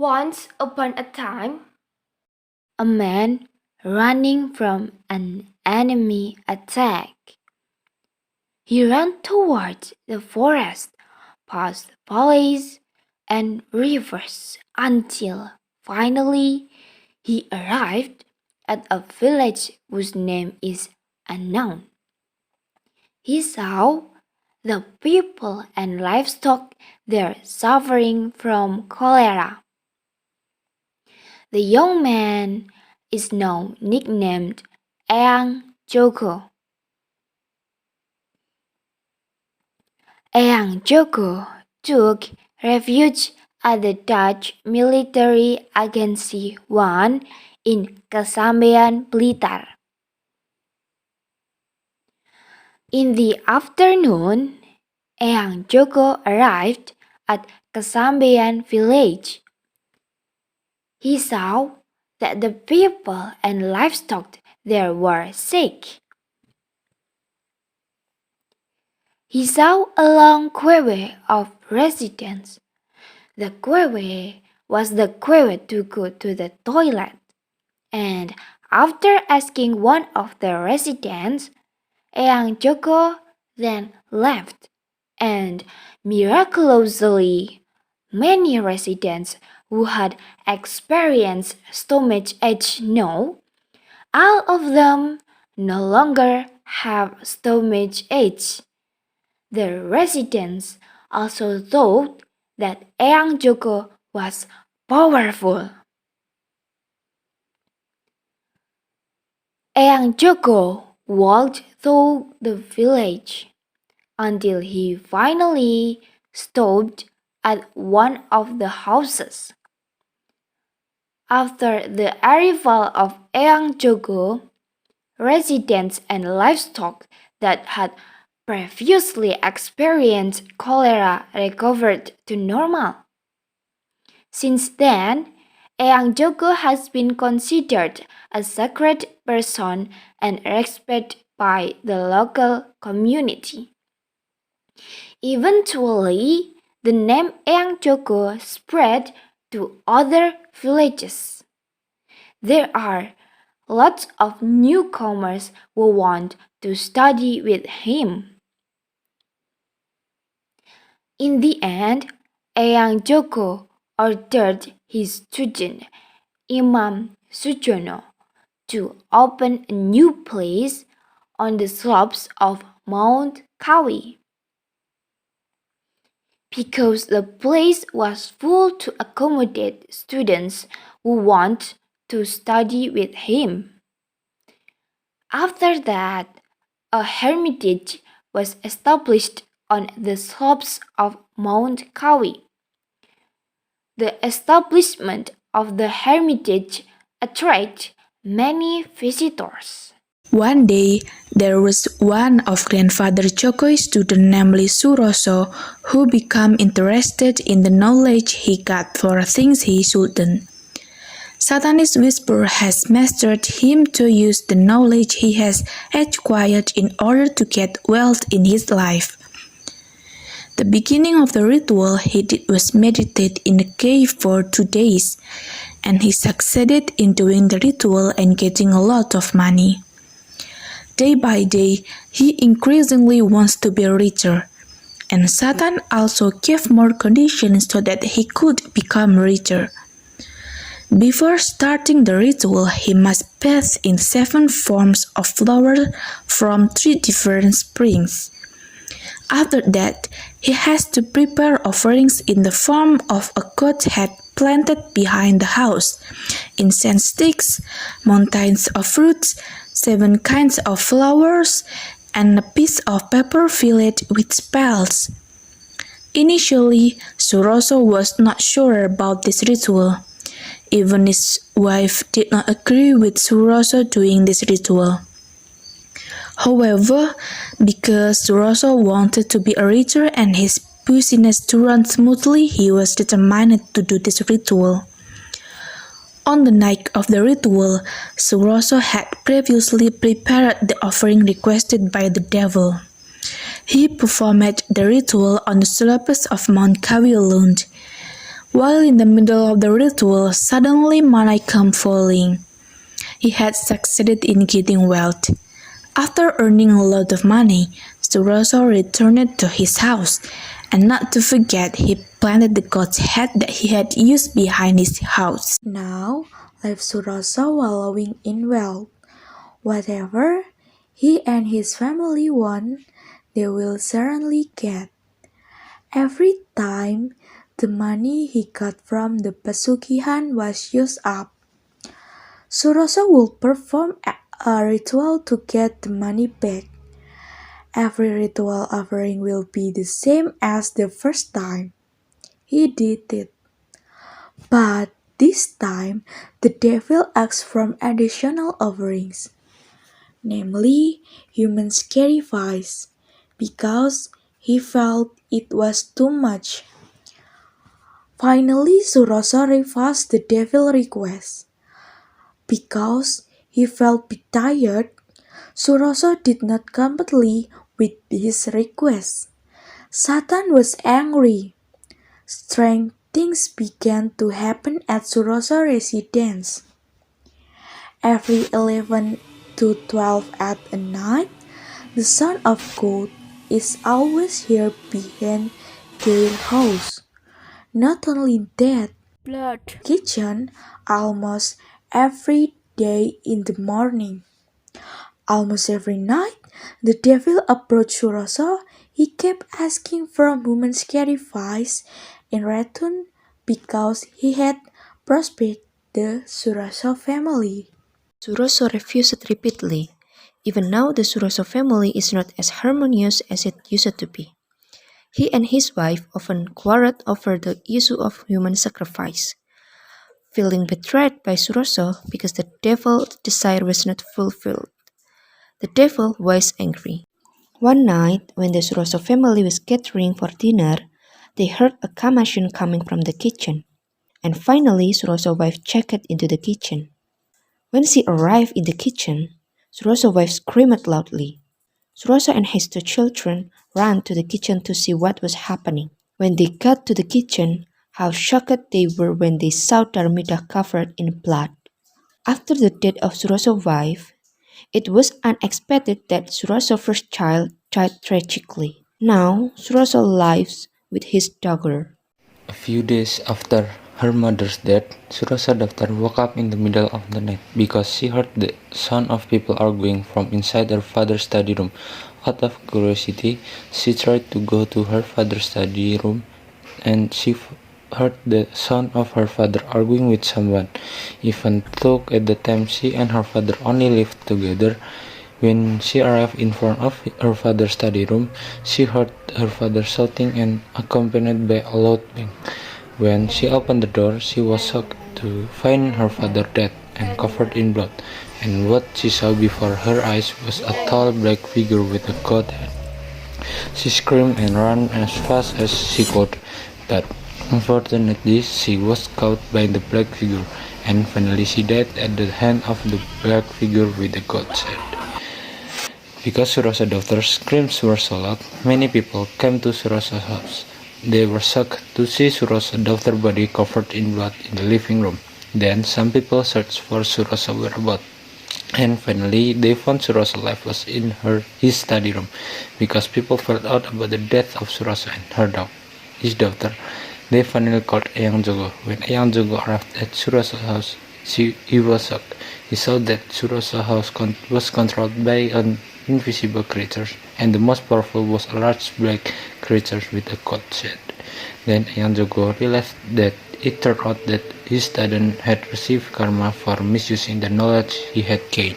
Once upon a time, a man running from an enemy attack. He ran towards the forest, past valleys and rivers until finally he arrived at a village whose name is unknown. He saw the people and livestock there suffering from cholera. The young man is now nicknamed Eyang Joko. Eyang Joko took refuge at the Dutch military agency 1 in Kesambean, Blitar. In the afternoon, Eyang Joko arrived at Kesambean village. He saw that the people and livestock there were sick. He saw a long queue of residents. The queue was the queue to go to the toilet. And after asking one of the residents, Eyang Joko then left. And miraculously, many residents who had experienced stomachache now, all of them no longer have stomachache. The residents also thought that Eyang Joko was powerful. Eyang Joko walked through the village until he finally stopped at one of the houses. After the arrival of Eyang Joko, residents and livestock that had previously experienced cholera recovered to normal. Since then, Eyang Joko has been considered a sacred person and respected by the local community. Eventually, the name Eyang Joko spread to other villages. There are lots of newcomers who want to study with him. In the end, Eyang Joko ordered his student, Imam Sujono, to open a new place on the slopes of Mount Kawi. Because the place was full to accommodate students who want to study with him. After that, a hermitage was established on the slopes of Mount Kawi. The establishment of the hermitage attracted many visitors. One day, there was one of Grandfather Joko's students, namely Suroso, who became interested in the knowledge he got for things he shouldn't. Satanist whisper has mastered him to use the knowledge he has acquired in order to get wealth in his life. The beginning of the ritual he did was meditate in the cave for 2 days, and he succeeded in doing the ritual and getting a lot of money. Day by day, he increasingly wants to be richer, and Satan also gave more conditions so that he could become richer. Before starting the ritual, he must bathe in 7 forms of flower from 3 different springs. After that, he has to prepare offerings in the form of a goat head planted behind the house, incense sticks, mountains of fruits, 7 kinds of flowers, and a piece of paper filled with spells. Initially, Suroso was not sure about this ritual. Even his wife did not agree with Suroso doing this ritual. However, because Suroso wanted to be a richer and his business to run smoothly, he was determined to do this ritual. On the night of the ritual, Suroso had previously prepared the offering requested by the devil. He performed the ritual on the slopes of Mount Kawi alone. While in the middle of the ritual, suddenly money came falling. He had succeeded in getting wealth. After earning a lot of money, Suroso returned to his house, and not to forget, he planted the goat's head that he had used behind his house. Now, left Suroso wallowing in wealth. Whatever he and his family want, they will certainly get. Every time the money he got from the Pesugihan was used up, Suroso would perform a ritual to get the money back. Every ritual offering will be the same as the first time he did it. But this time, the devil asked for additional offerings, namely human sacrifice, because he felt it was too much. Finally, Suroso refused the devil's request. Because he felt tired, Suroso did not comply with his request. Satan was angry. Strange things began to happen at Suroso's residence. Every 11 to 12 at night, the sound of God is always heard behind their house. Not only that, Blood. kitchen almost every day in the morning. Almost every night, the devil approached Suroso. He kept asking for human sacrifice in return because he had prospered the Suroso family. Suroso refused repeatedly. Even now, the Suroso family is not as harmonious as it used to be. He and his wife often quarreled over the issue of human sacrifice. Feeling betrayed by Suroso because the devil's desire was not fulfilled, the devil was angry. One night, when the Suroso family was gathering for dinner, they heard a commotion coming from the kitchen. And finally, Suroso's wife checked into the kitchen. When she arrived in the kitchen, Suroso's wife screamed loudly. Suroso and his two children ran to the kitchen to see what was happening. When they got to the kitchen, how shocked they were when they saw Darmida covered in blood. After the death of Suroso's wife, it was unexpected that Suroso's first child died tragically. Now, Suroso lives with his daughter. A few days after her mother's death, Suroso's daughter woke up in the middle of the night because she heard the sound of people arguing from inside her father's study room. Out of curiosity, she tried to go to her father's study room and she heard the sound of her father arguing with someone. Even though at the time she and her father only lived together, when she arrived in front of her father's study room, she heard her father shouting and accompanied by a loud bang. When she opened the door, she was shocked to find her father dead and covered in blood, and what she saw before her eyes was a tall black figure with a goat head. She screamed and ran as fast as she could, but unfortunately she was caught by the black figure, and finally she died at the hand of the black figure with the goat's head. Because Suroso's daughter's screams were so loud, many people came to Suroso's house. They were shocked to see Suroso's daughter's body covered in blood in the living room. Then some people searched for Suroso's whereabouts, and finally they found Suroso's lifeless in his study room. Because people found out about the death of Suroso and his daughter, they finally called Eyang Jogo. When Eyang Jogo arrived at Suroso's house, he was shocked. He saw that Suroso's house was controlled by an invisible creatures, and the most powerful was a large black creature with a goat's head. Then Eyang Jogo realized that it turned out that his student had received karma for misusing the knowledge he had gained.